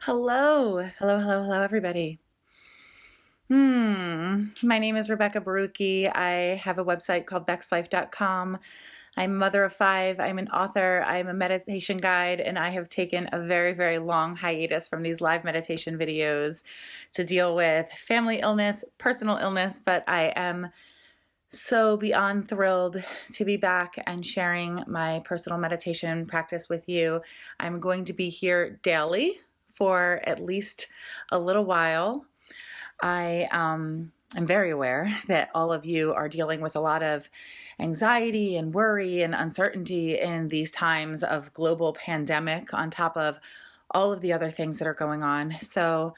Hello, everybody. My name is Rebekah Borucki. I have a website called BEXLIFE.com. I'm a mother of five. I'm an author. I'm a meditation guide, and I have taken a very, very long hiatus from these live meditation videos to deal with family illness, personal illness, but I am so beyond thrilled to be back and sharing my personal meditation practice with you. I'm going to be here daily for at least a little while. I am very aware that all of you are dealing with a lot of anxiety and worry and uncertainty in these times of global pandemic on top of all of the other things that are going on. So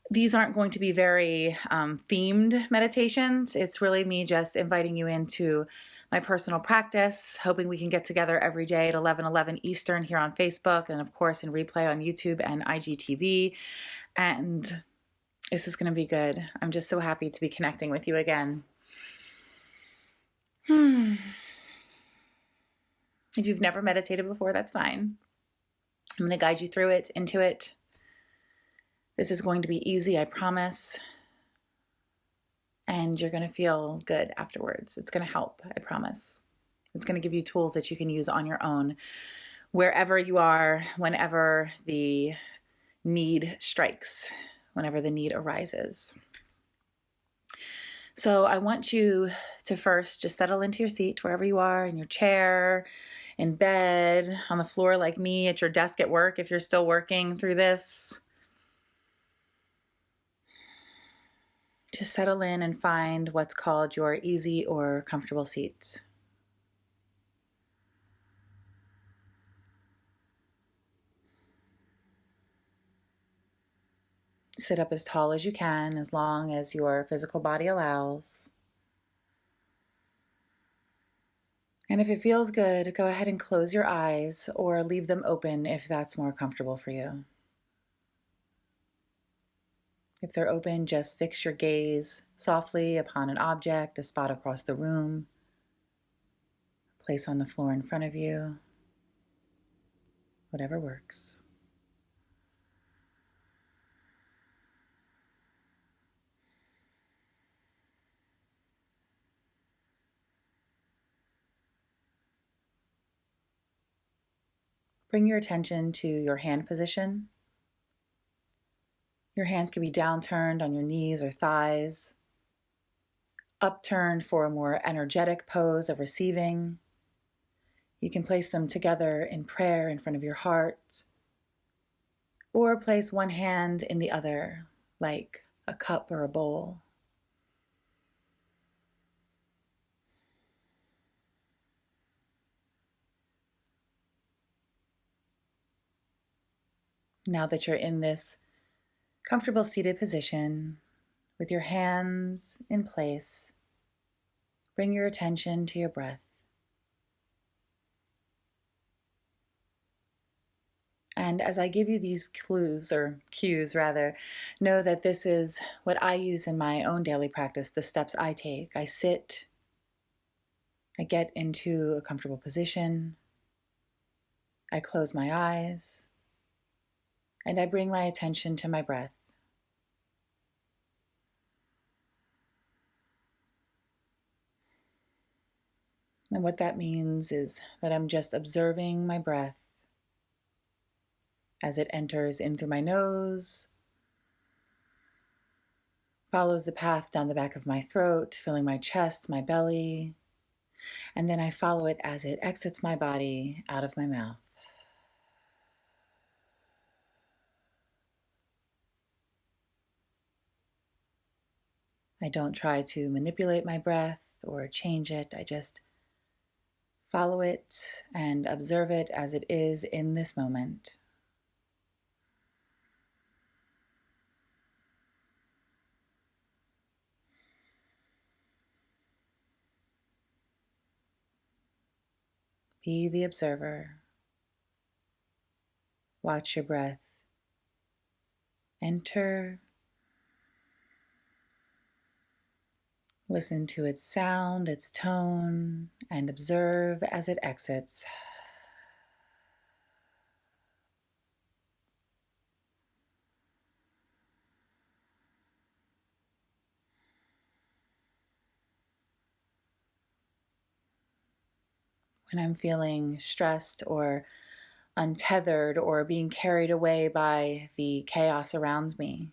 these aren't going to be very themed meditations. It's really me just inviting you into my personal practice, hoping we can get together every day at 11:11 Eastern here on Facebook, and of course in replay on YouTube and IGTV. And this is going to be good. I'm just so happy to be connecting with you again. If you've never meditated before, that's fine. I'm going to guide you through it, into it. This is going to be easy, I promise. And you're going to feel good afterwards. It's going to help, I promise. It's going to give you tools that you can use on your own, wherever you are, whenever the need strikes, whenever the need arises. So I want you to first just settle into your seat, wherever you are, in your chair, in bed, on the floor like me, at your desk at work if you're still working through this. Just settle in and find what's called your easy or comfortable seat. Sit up as tall as you can, as long as your physical body allows. And if it feels good, go ahead and close your eyes or leave them open if that's more comfortable for you. If they're open, just fix your gaze softly upon an object, a spot across the room, a place on the floor in front of you, whatever works. Bring your attention to your hand position. Your hands can be downturned on your knees or thighs, upturned for a more energetic pose of receiving. You can place them together in prayer in front of your heart, or place one hand in the other, like a cup or a bowl. Now that you're in this comfortable seated position, with your hands in place, bring your attention to your breath. And as I give you these clues, or cues rather, know that this is what I use in my own daily practice, the steps I take. I sit, I get into a comfortable position, I close my eyes, and I bring my attention to my breath. And what that means is that I'm just observing my breath as it enters in through my nose, follows the path down the back of my throat, filling my chest, my belly, and then I follow it as it exits my body out of my mouth. I don't try to manipulate my breath or change it. I just follow it and observe it as it is in this moment. Be the observer. Watch your breath enter. Listen to its sound, its tone, and observe as it exits. When I'm feeling stressed or untethered or being carried away by the chaos around me,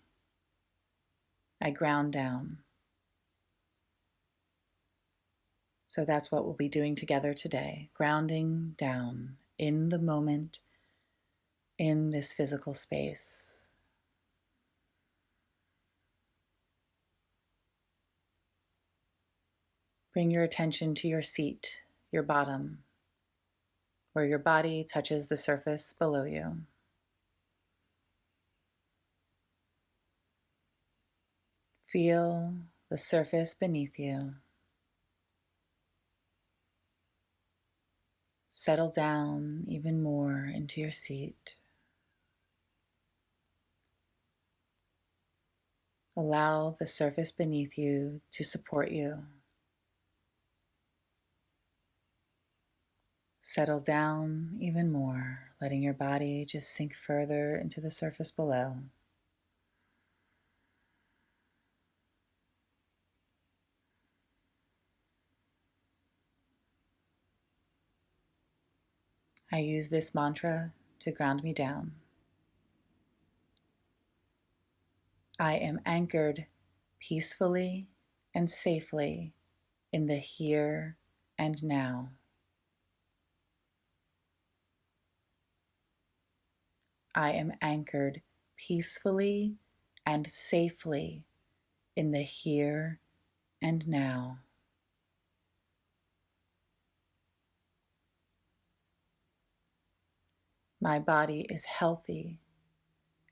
I ground down. So that's what we'll be doing together today, grounding down in the moment, in this physical space. Bring your attention to your seat, your bottom, where your body touches the surface below you. Feel the surface beneath you. Settle down even more into your seat. Allow the surface beneath you to support you. Settle down even more, letting your body just sink further into the surface below. I use this mantra to ground me down. I am anchored peacefully and safely in the here and now. I am anchored peacefully and safely in the here and now. My body is healthy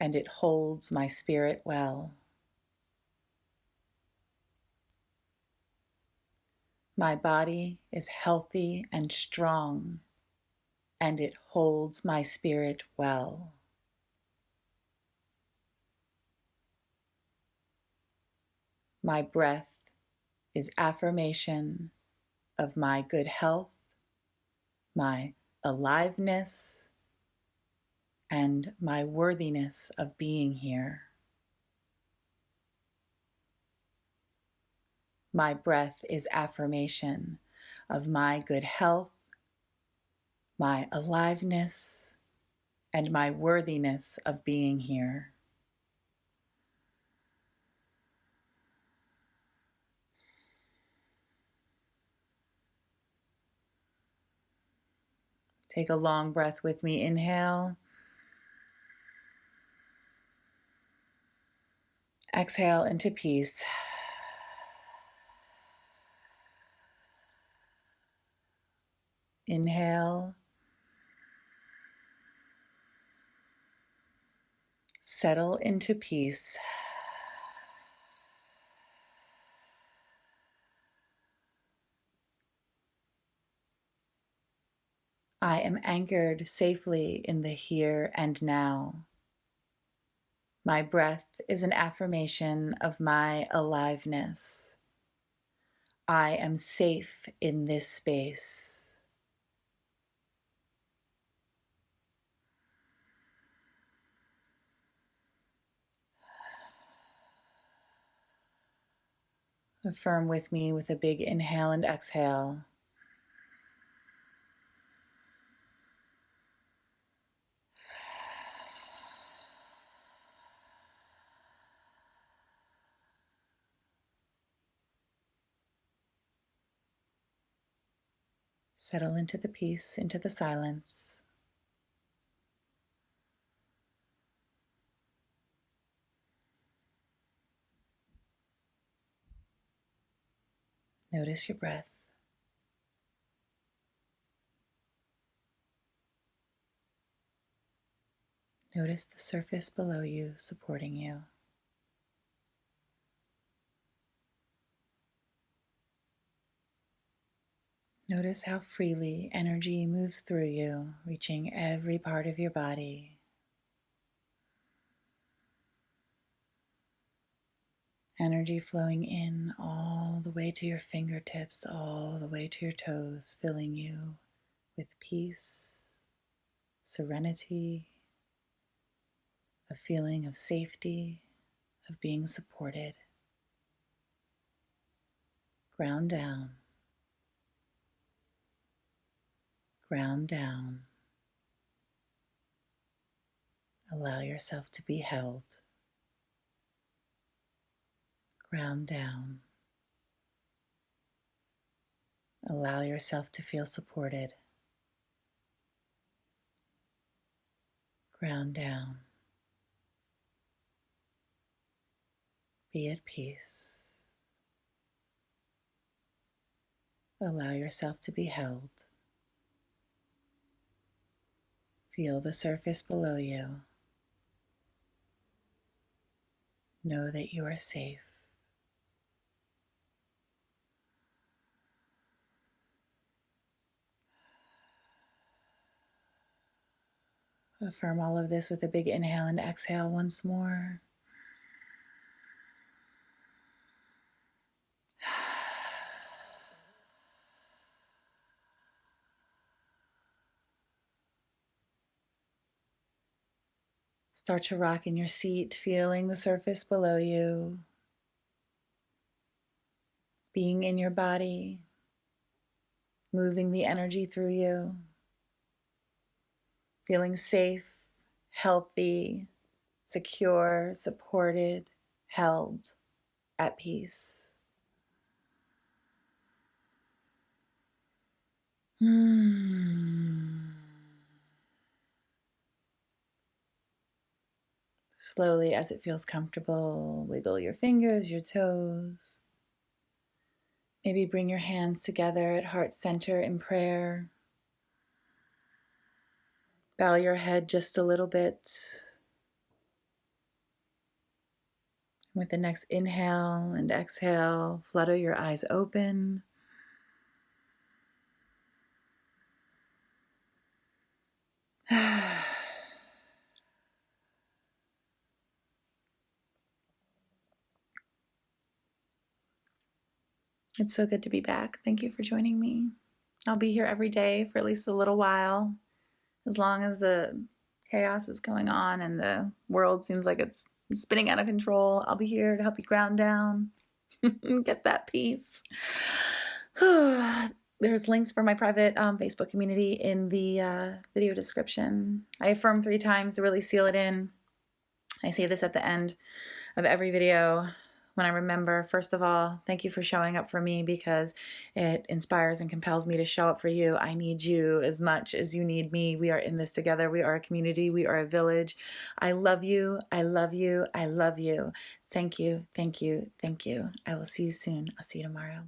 and it holds my spirit well. My body is healthy and strong and it holds my spirit well. My breath is affirmation of my good health, my aliveness, and my worthiness of being here. My breath is affirmation of my good health, my aliveness, and my worthiness of being here. Take a long breath with me. Inhale. Exhale into peace. Inhale. Settle into peace. I am anchored safely in the here and now. My breath is an affirmation of my aliveness. I am safe in this space. Affirm with me with a big inhale and exhale. Settle into the peace, into the silence. Notice your breath. Notice the surface below you supporting you. Notice how freely energy moves through you, reaching every part of your body. Energy flowing in all the way to your fingertips, all the way to your toes, filling you with peace, serenity, a feeling of safety, of being supported. Ground down. Ground down. Allow yourself to be held. Ground down. Allow yourself to feel supported. Ground down. Be at peace. Allow yourself to be held. Feel the surface below you. Know that you are safe. Affirm all of this with a big inhale and exhale once more. Start to rock in your seat, feeling the surface below you, being in your body, moving the energy through you, feeling safe, healthy, secure, supported, held, at peace. Slowly, as it feels comfortable, wiggle your fingers, your toes. Maybe bring your hands together at heart center in prayer. Bow your head just a little bit. With the next inhale and exhale, flutter your eyes open. It's so good to be back. Thank you for joining me. I'll be here every day for at least a little while, as long as the chaos is going on and the world seems like it's spinning out of control. I'll be here to help you ground down, get that peace. There's links for my private Facebook community in the video description. I affirm 3 times to really seal it in. I say this at the end of every video when I remember. First of all, thank you for showing up for me, because it inspires and compels me to show up for you. I need you as much as you need me. We are in this together. We are a community. We are a village. I love you. I love you. I love you. Thank you. Thank you. Thank you. I will see you soon. I'll see you tomorrow.